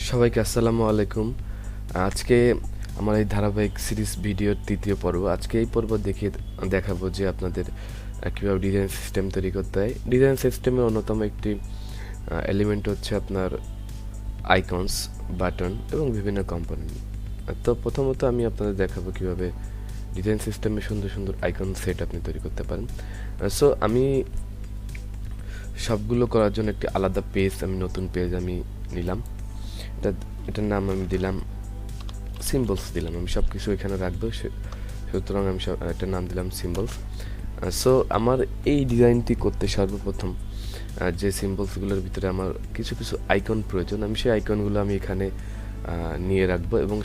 সবাইকে আসসালামু আলাইকুম। আজকে আমার এই ধারাবাহিক সিরিজ ভিডিওর তৃতীয় পর্ব। আজকে এই পর্ব দেখাবো যে আপনাদের কীভাবে ডিজাইন সিস্টেম তৈরি করতে হয়। ডিজাইন সিস্টেমের অন্যতম একটি এলিমেন্ট হচ্ছে আপনার আইকনস, বাটন এবং বিভিন্ন কম্পোনেন্ট। তো প্রথমত আমি আপনাদের দেখাবো কীভাবে ডিজাইন সিস্টেমে সুন্দর সুন্দর আইকন সেট আপনি তৈরি করতে পারেন। সো আমি সবগুলো করার জন্য একটি আলাদা পেজ, নতুন পেজ আমি নিলাম। এটার নাম আমি দিলাম সিম্বলস দিলাম। আমি সব কিছু এখানে রাখবো, সুতরাং আমি এটার নাম দিলাম সিম্বলস। সো আমার এই ডিজাইনটি করতে সর্বপ্রথম যে সিম্বলসগুলোর ভিতরে আমার কিছু কিছু আইকন প্রয়োজন, আমি সেই আইকনগুলো আমি এখানে নিয়ে রাখবো এবং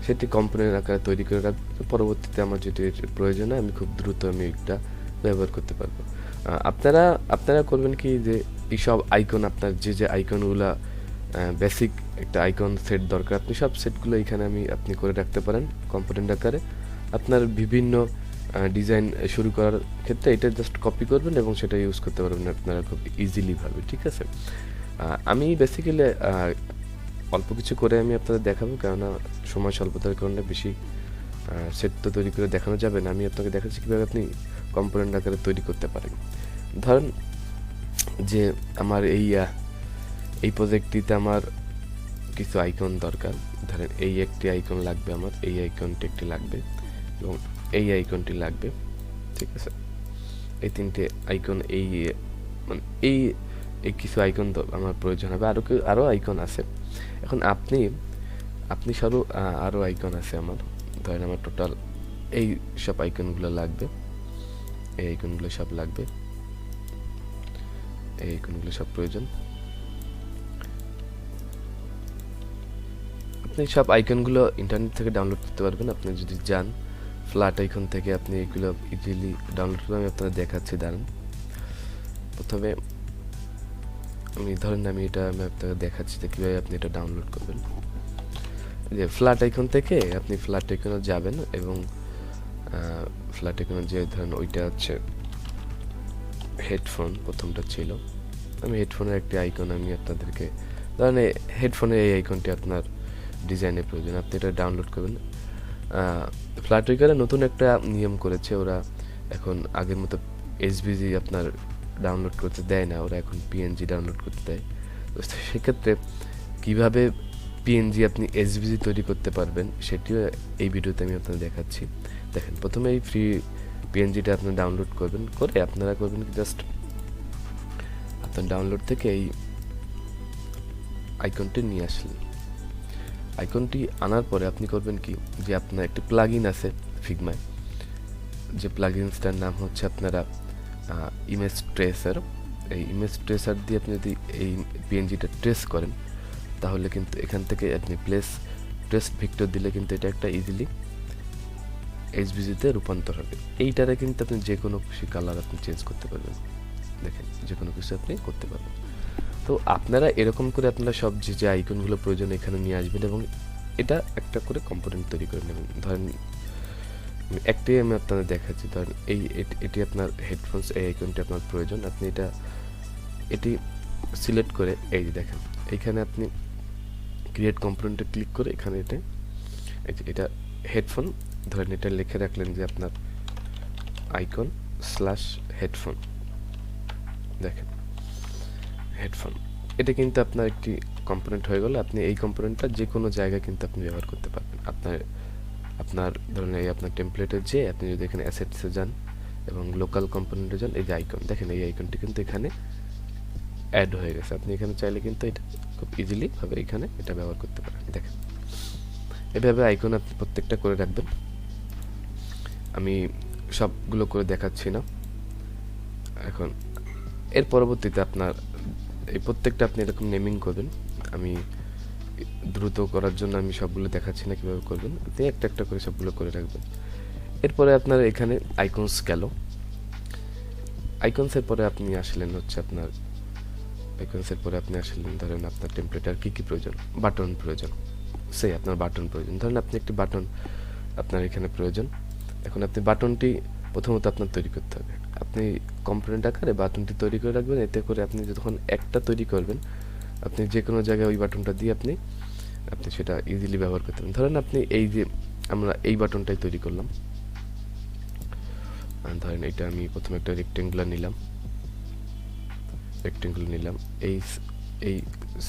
সেটি কম্পোনেন্ট আকারে তৈরি করে রাখবো। পরবর্তীতে আমার যেটি প্রয়োজন আমি খুব দ্রুত আমি এটা ব্যবহার করতে পারবো। আপনারা করবেন কি, যে এইসব আইকন আপনার যে আইকনগুলো বেসিক একটা আইকন সেট দরকার, আপনি সব সেটগুলো এখানে আপনি করে রাখতে পারেন কম্পোনেন্ট আকারে। আপনার বিভিন্ন ডিজাইন শুরু করার ক্ষেত্রে এটা জাস্ট কপি করবেন এবং সেটা ইউজ করতে পারবেন আপনারা খুব ইজিলি ভাবে। ঠিক আছে, আমি বেসিক্যালি অল্প কিছু করে আমি আপনাদের দেখাবো, কেননা সময় স্বল্পতার কারণে বেশি সেট তো তৈরি করে দেখানো যাবে না। আমি আপনাকে দেখাচ্ছি কীভাবে আপনি কম্পোনেন্ট আকারে তৈরি করতে পারেন। ধরেন যে আমার এই প্রজেক্টটিতে আমার কিছু আইকন দরকার। ধরেন এই একটি আইকন লাগবে, আমার এই আইকনটি একটি লাগবে এবং এই আইকনটি লাগবে। ঠিক আছে, এই তিনটে আইকন মানে এই কিছু আইকন আমার প্রয়োজন হবে। আরও আইকন আছে। এখন আপনি আরও আইকন আছে আমার। ধরেন আমার টোটাল এই সব আইকনগুলো লাগবে, এই আইকনগুলো সব লাগবে, এই আইকনগুলো সব প্রয়োজন। আপনি সব আইকনগুলো ইন্টারনেট থেকে ডাউনলোড করতে পারবেন। আপনি যদি যান ফ্ল্যাট আইকন থেকে আপনি এগুলো ইজিলি ডাউনলোড করে আমি আপনাদের দেখাচ্ছি। দাঁড়ান, প্রথমে আমি আপনাদের দেখাচ্ছি যে কীভাবে আপনি এটা ডাউনলোড করবেন। যে ফ্ল্যাট আইকন থেকে আপনি ফ্ল্যাট আইকনে যাবেন এবং ফ্ল্যাট আইকনে যে ধরেন ওইটা হচ্ছে হেডফোন, প্রথমটা ছিল। আমি হেডফোনের একটি আইকন আমি আপনাদেরকে, ধরেন হেডফোনের এই আইকনটি আপনার ডিজাইনের প্রয়োজন, আপনি এটা ডাউনলোড করবেন। ফ্ল্যাটউইকারে নতুন একটা নিয়ম করেছে, ওরা এখন আগের মতো এসভিজি আপনার ডাউনলোড করতে দেয় না, ওরা এখন পিএনজি ডাউনলোড করতে দেয়। তো সেক্ষেত্রে কীভাবে পিএনজি আপনি এসভিজি তৈরি করতে পারবেন সেটিও এই ভিডিওতে আমি আপনাদের দেখাচ্ছি। দেখেন, প্রথমে এই ফ্রি পিএনজিটা আপনি ডাউনলোড করবেন, করে আপনারা করবেন কি, জাস্ট আপনার ডাউনলোড থেকে এই আইকনটি নিয়ে আসলেন। আইকনটি আনার পরে আপনি করবেন কি, যে আপনার একটি প্লাগইন আছে ফিগমায়, যে প্লাগইনসটার নাম হচ্ছে আপনারা ইমেজ ট্রেসার। এই ইমেজ ট্রেসার দিয়ে আপনি যদি এই পিএনজিটা ট্রেস করেন, তাহলে কিন্তু এখান থেকে আপনি ট্রেস ভেক্টর দিলে কিন্তু এটা একটা ইজিলি এইচভিজিতে রূপান্তর হবে। এইটারে কিন্তু আপনি যে কোনো খুশি কালার আপনি চেঞ্জ করতে পারবেন। দেখেন, যে কোনো কিছু আপনি করতে পারবেন। তো আপনারা এরকম করে আপনারা সব যে আইকনগুলো প্রয়োজন এখানে নিয়ে আসবেন এবং এটা একটা করে কম্পোনেন্ট তৈরি করে নেবেন। ধরেন একটি আমি আপনাদের দেখাচ্ছি। ধরেন এটি আপনার হেডফোনস, এই আইকনটি আপনার প্রয়োজন। আপনি এটি সিলেক্ট করে এই যে দেখেন, এইখানে আপনি ক্রিয়েট কম্পোনেন্টে ক্লিক করে এখানে এটা হেডফোন, ধরেন এটা লিখে রাখলেন যে আপনার আইকন স্ল্যাশ হেডফোন। দেখেন হেডফোন, এটা কিন্তু আপনার একটি কম্পোনেন্ট হয়ে গেল। আপনি এই কম্পোনেন্টটা যে কোনো জায়গায় কিন্তু আপনি ব্যবহার করতে পারবেন। আপনার ধরেন এই আপনার টেমপ্লেটে যে আপনি যদি এখানে অ্যাসেটসে যান এবং লোকাল কম্পোনেন্টে যান, এই যে আইকন দেখেন, এই আইকনটি কিন্তু এখানে অ্যাড হয়ে গেছে। আপনি এখানে চাইলে কিন্তু এটা খুব ইজিলি ভাবে এখানে এটা ব্যবহার করতে পারেন। দেখেন, এভাবে আইকন আপনি প্রত্যেকটা করে রাখবেন। আমি সবগুলো করে দেখাচ্ছি না এখন। এর পরবর্তীতে আপনার এই প্রত্যেকটা আপনি এরকম নেমিং করবেন। আমি দ্রুত করার জন্য আমি সবগুলো দেখাচ্ছি না কীভাবে করবেন, আপনি একটা একটা করে সবগুলো করে রাখবেন। এরপরে আপনার এখানে আইকনস গেল। আইকনসের পরে আপনি আসলেন ধরেন আপনার টেমপ্লেটার কী প্রয়োজন, বাটন প্রয়োজন, আপনার বাটন প্রয়োজন। ধরেন আপনি একটি বাটন আপনার এখানে প্রয়োজন। এখন আপনি বাটনটি প্রথমত আপনার তৈরি করতে হবে। আপনি কম্পোনেন্ট আকারে বাটনটি তৈরি করে রাখবেন। এতে করে আপনি যখন একটা তৈরি করবেন, আপনি যে কোনো জায়গায় ওই বাটনটা দিয়ে আপনি আপনি সেটা ইজিলি ব্যবহার করতে পারেন। ধরেন আপনি এই যে আমরা এই বাটনটাই তৈরি করলাম, ধরেন এটা আমি প্রথমে একটা রেক্টেঙ্গুলার নিলাম, এই এই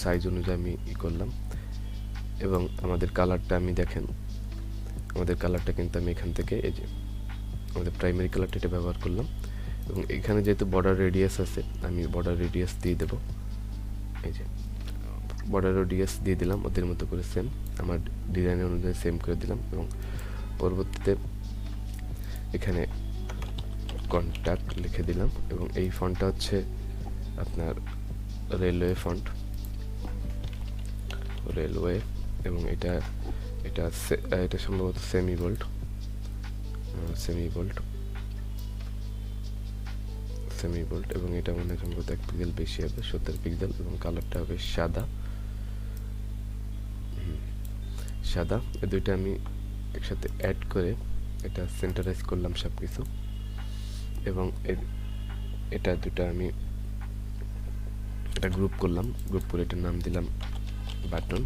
সাইজ অনুযায়ী আমি করলাম, এবং আমাদের কালারটা আমি দেখেন, আমাদের কালারটা কিন্তু আমি এখান থেকে এই যে আমাদের প্রাইমারি কালারটা এটা ব্যবহার করলাম, এবং এখানে যেহেতু বর্ডার রেডিয়াস আছে আমি বর্ডার রেডিয়াস দিয়ে দেব, এই যে বর্ডার রেডিয়াস দিয়ে দিলাম ওদের মতো করে সেম আমার ডিজাইনের অনুযায়ী সেম করে দিলাম, এবং পরবর্তীতে এখানে কন্ট্যাক্ট লিখে দিলাম, এবং এই ফন্টটা হচ্ছে আপনার রেলওয়ে ফন্ট, এবং এটা সম্ভবত সেমি বোল্ড, এবং এটা মনে হয় সম্ভবত 1 পিক্সেল বেশি হবে, 70 পিক্সেল, এবং কালারটা হবে সাদা। এই দুইটা আমি একসাথে অ্যাড করে এটা সেন্টারাইজ করলাম সব কিছু, এবং এটা দুটো আমি এটা গ্রুপ করলাম, গ্রুপ করে এটার নাম দিলাম বাটন,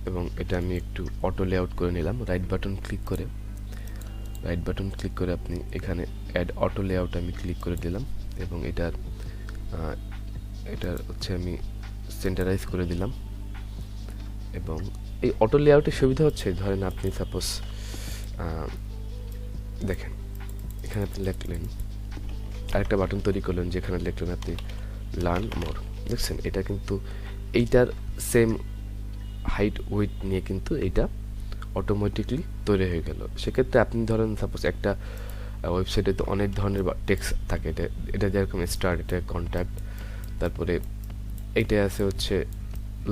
এবং এটা আমি একটু অটো লেআউট করে নিলাম। রাইট বাটন ক্লিক করে আপনি এখানে অ্যাড অটো লেআউট আমি ক্লিক করে দিলাম, এবং এটা হচ্ছে আমি সেন্টারাইজ করে দিলাম। এবং এই অটো লেআউটের সুবিধা হচ্ছে, ধরেন আপনি সাপোজ দেখেন এখানে আপনি লিখলেন, আরেকটা বাটন তৈরি করলেন যেখানে লিখলেন আপনি লার্ন মোর, দেখছেন এটা কিন্তু এইটার সেম হাইট উইথ নিয়ে কিন্তু এটা অটোমেটিকলি তৈরি হয়ে গেল। সেক্ষেত্রে আপনি ধরেন সাপোজ একটা ওয়েবসাইটে তো অনেক ধরনের টেক্সট থাকে, এটা যেরকম স্টার্ট, এটা কন্ট্যাক্ট, তারপরে এইটা আছে হচ্ছে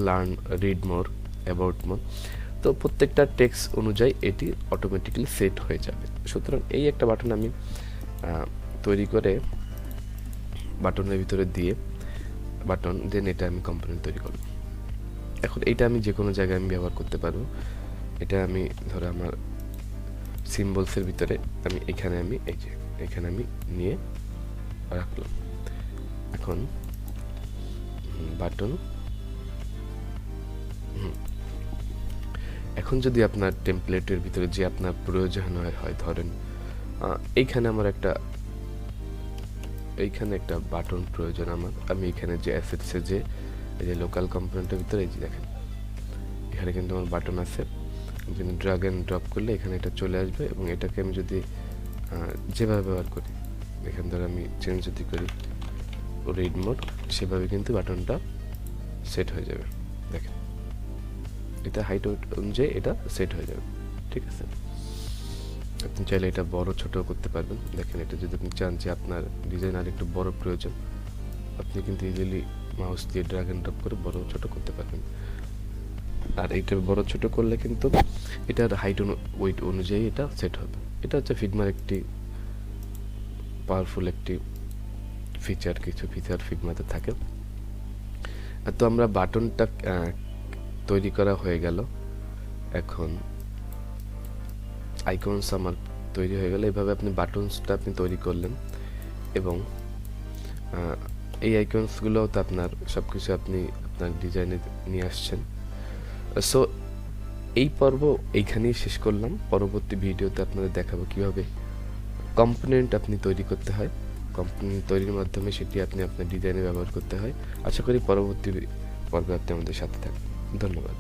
লার্ন, রিড মোর, অ্যাবাউট মোর, তো প্রত্যেকটা টেক্সট অনুযায়ী এটি অটোমেটিক্যালি সেট হয়ে যাবে। সুতরাং এই একটা বাটন আমি তৈরি করে বাটনের ভিতরে দিয়ে দেন এটা আমি কম্পোনেন্ট তৈরি করব। এখন এইটা আমি যে কোনো জায়গায় আমি ব্যবহার করতে পারবো। এটা আমি ধরো আমার সিম্বলসের ভিতরে আমি এখানে আমি নিয়ে রাখলাম। এখন বাটন, এখন যদি আপনার টেমপ্লেটের ভিতরে যে আপনার প্রয়োজন হয়, ধরেন এইখানে একটা বাটন প্রয়োজন আমি এখানে যে অ্যাসেটসে যে এই যে লোকাল কম্পোনেন্টের ভিতরে এই যে দেখেন এখানে কিন্তু আমার বাটন আছে, কিন্তু ড্র্যাগ এন্ড ড্রপ করলে এখানে এটা চলে আসবে, এবং এটাকে আমি যদি যেভাবে ব্যবহার করি, এখান ধরে আমি চেঞ্জ যদি করি রিড মোড, সেভাবে কিন্তু বাটনটা সেট হয়ে যাবে। দেখেন এটা হাইট অনুযায়ী এটা সেট হয়ে যাবে, ঠিক আছে। আপনি চাইলে এটা বড় ছোট করতে পারবেন। দেখেন এটা যদি আপনি চান যে আপনার ডিজাইন আর একটু বড় প্রয়োজন, আপনি কিন্তু ইজিলি মাউস দিয়ে ড্র্যাগ এন্ড ড্রপ করে বড় ছোট করতে পারবেন। আর এটা বড় ছোট করলে কিন্তু এটার হাইট ওয়েট অনুযায়ী এটা সেট হবে। এটা হচ্ছে ফিগমার একটি পাওয়ারফুল একটি ফিচার, কিছু ফিচার ফিগমাতে থাকে। তো আমরা বাটনটা তৈরি করা হয়ে গেল। এখন আইকনস আমার তৈরি হয়ে গেল। এভাবে আপনি বাটনসটা আপনি তৈরি করলেন, এবং এই আইকনসগুলো তো আপনার সব কিছু আপনি আপনার ডিজাইনে নিয়ে আসছেন। সো এই পর্ব এইখানেই শেষ করলাম। পরবর্তী ভিডিওতে আপনাদের দেখাবো কিভাবে কম্পোনেন্ট আপনি তৈরি করতে হয়, কম্পোনেন্ট তৈরির মাধ্যমে সেটি আপনি আপনার ডিজাইনে ব্যবহার করতে হয়। আশা করি পরবর্তী পর্বে আপনি আমাদের সাথে থাকবেন। ধন্যবাদ।